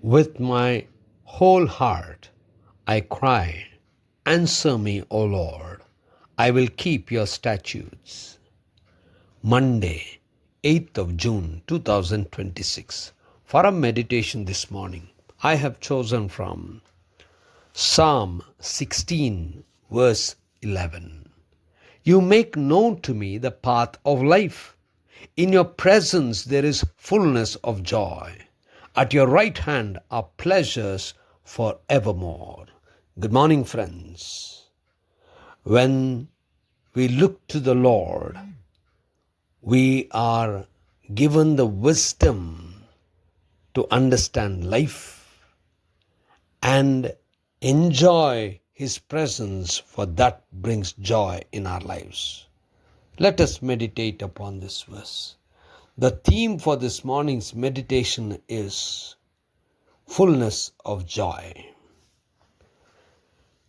With my whole heart I cry, answer me, O Lord. I will keep your statutes. Monday, 8th of June 2026. For a meditation this morning, I have chosen from Psalm 16, verse 11. You make known to me the path of life. In your presence there is fullness of joy. At your right hand are pleasures forevermore. Good morning, friends. When we look to the Lord, we are given the wisdom to understand life and enjoy His presence, for that brings joy in our lives. Let us meditate upon this verse. The theme for this morning's meditation is fullness of joy.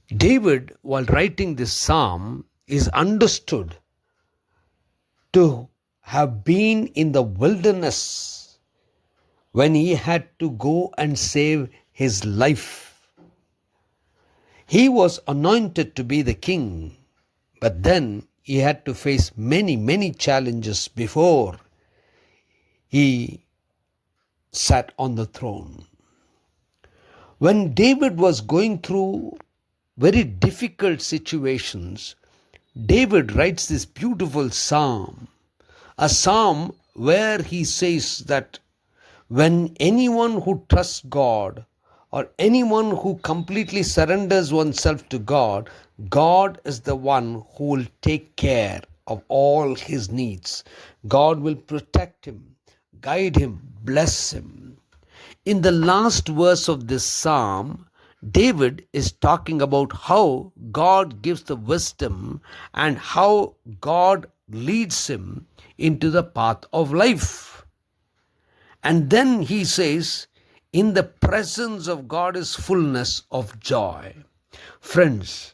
David, while writing this psalm, is understood to have been in the wilderness when he had to go and save his life. He was anointed to be the king, but then he had to face many challenges before he sat on the throne. When David was going through very difficult situations, David writes this beautiful psalm, a psalm where he says that when anyone who trusts God or anyone who completely surrenders oneself to God, God is the one who will take care of all his needs. God will protect him, guide him, bless him. In the last verse of this psalm, David is talking about how God gives the wisdom and how God leads him into the path of life. And then he says, in the presence of God is fullness of joy. Friends,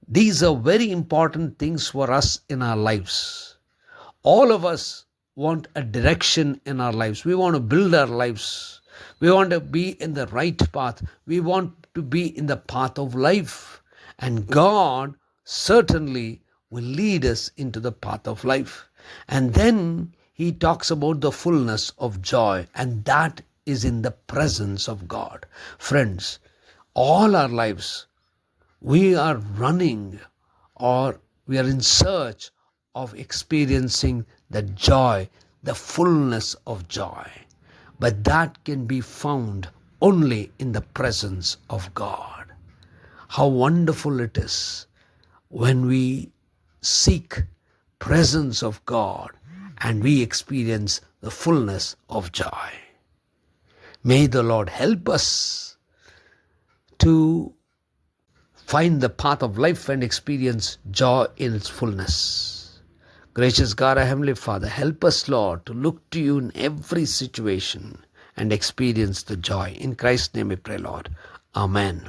these are very important things for us in our lives. All of us want a direction in our lives. We want to build our lives. We want to be in the right path. We want to be in the path of life. And God certainly will lead us into the path of life. And then he talks about the fullness of joy, and that is in the presence of God. Friends, all our lives we are running or we are in search of experiencing the joy, the fullness of joy. But that can be found only in the presence of God. How wonderful it is when we seek presence of God and we experience the fullness of joy. May the Lord help us to find the path of life and experience joy in its fullness. Gracious God, our Heavenly Father, help us, Lord, to look to you in every situation and experience the joy. In Christ's name we pray, Lord. Amen.